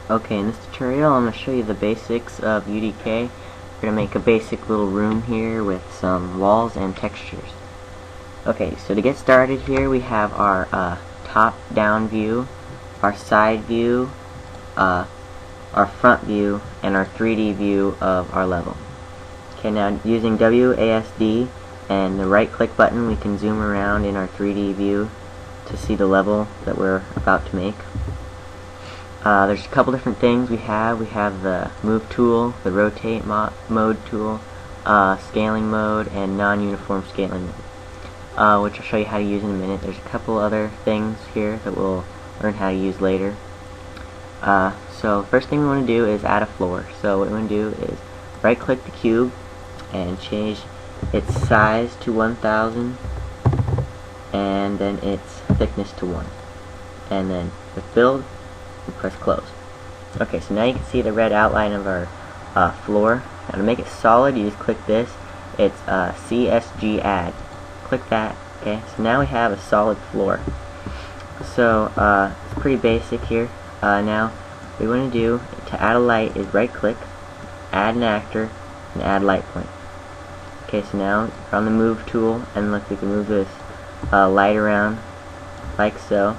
Okay, in this tutorial I'm going to show you the basics of UDK. We're going to make a basic little room here with some walls and textures. Okay, so to get started here we have our top-down view, our side view, our front view, and our 3D view of our level. Okay, now using WASD and the right click button we can zoom around in our 3D view to see the level that we're about to make. There's a couple different things we have. We have the move tool, the rotate mode tool, scaling mode, and non-uniform scaling mode, which I'll show you how to use in a minute. There's a couple other things here that we'll learn how to use later. So first thing we want to do is add a floor. So what we want to do is right click the cube and change its size to 1000 and then its thickness to 1. And then with build, we press close. Okay, so now you can see the red outline of our floor. Now to make it solid, you just click this. It's CSG add. Click that. Okay, so now we have a solid floor. So it's pretty basic here. Now what we want to do to add a light is right click, add an actor, and add light point. Okay, so now we're on the move tool, and look, we can move this light around like so.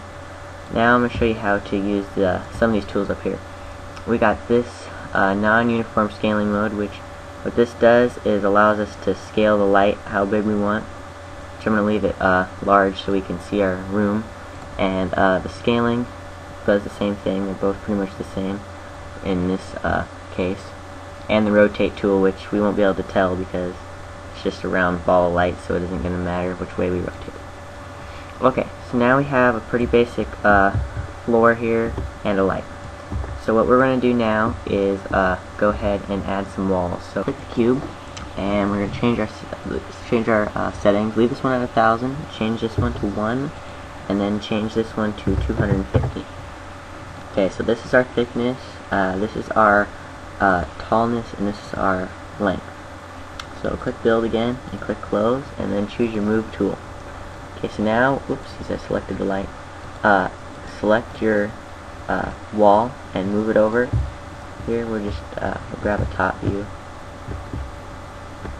Now I'm going to show you how to use some of these tools up here. We got this non-uniform scaling mode, which what this does is allows us to scale the light how big we want, which I'm going to leave it large so we can see our room. And the scaling does the same thing. They're both pretty much the same in this case. And the rotate tool, which we won't be able to tell because it's just a round ball of light, so it isn't going to matter which way we rotate. Okay, so now we have a pretty basic floor here and a light. So what we're going to do now is go ahead and add some walls. So click the cube, and we're going to change our settings. Leave this one at 1000, change this one to 1, and then change this one to 250. Okay, so this is our thickness, this is our tallness, and this is our length. So click build again, and click close, and then choose your move tool. Okay, so now, whoopsies, I selected the light. Select your wall and move it over. Here we'll just we'll grab a top view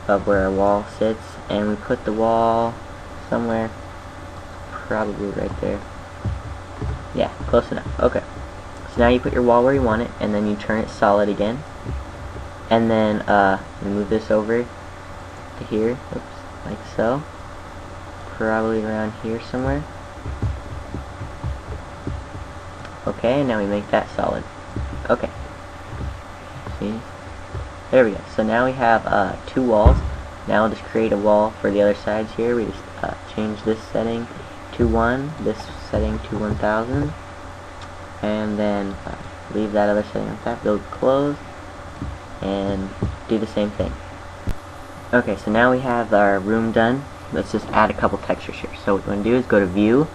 of where our wall sits, and we put the wall somewhere, probably right there. Yeah, close enough. Okay. So now you put your wall where you want it, and then you turn it solid again. And then you move this over to here, oops, like so. Probably around here somewhere. Okay, now we make that solid. Okay. See? There we go. So now we have two walls. Now we'll just create a wall for the other sides here. We just change this setting to 1, this setting to 1000, and then leave that other setting like that. Build close, and do the same thing. Okay, so now we have our room done. Let's just add a couple textures here. So what we're going to do is go to View,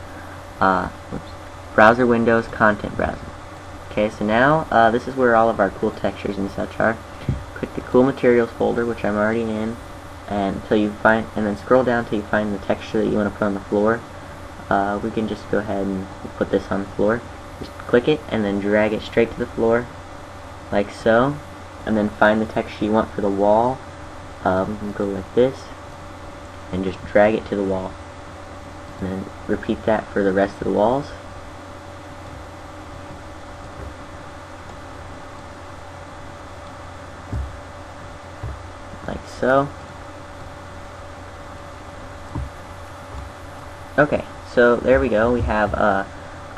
Browser Windows, Content Browser. Okay, so now this is where all of our cool textures and such are. Click the Cool Materials folder, which I'm already in, and then scroll down until you find the texture that you want to put on the floor. We can just go ahead and put this on the floor. Just click it and then drag it straight to the floor, like so, and then find the texture you want for the wall. We can go like this, and just drag it to the wall, and then repeat that for the rest of the walls. Like so. Okay, so there we go. We have a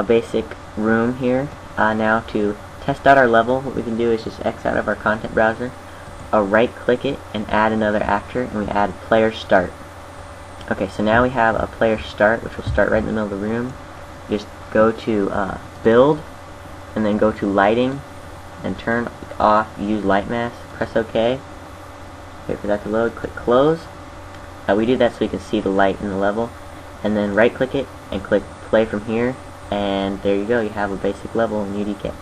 basic room here. Now to test out our level, what we can do is just X out of our content browser, right click it, and add another actor, and we add player start. Okay, so now we have a player start, which will start right in the middle of the room. Just go to build, and then go to lighting, and turn off use light mask. Press OK. Wait for that to load. Click close. We do that so we can see the light in the level, and then right click it and click play from here, and there you go. You have a basic level in UDK.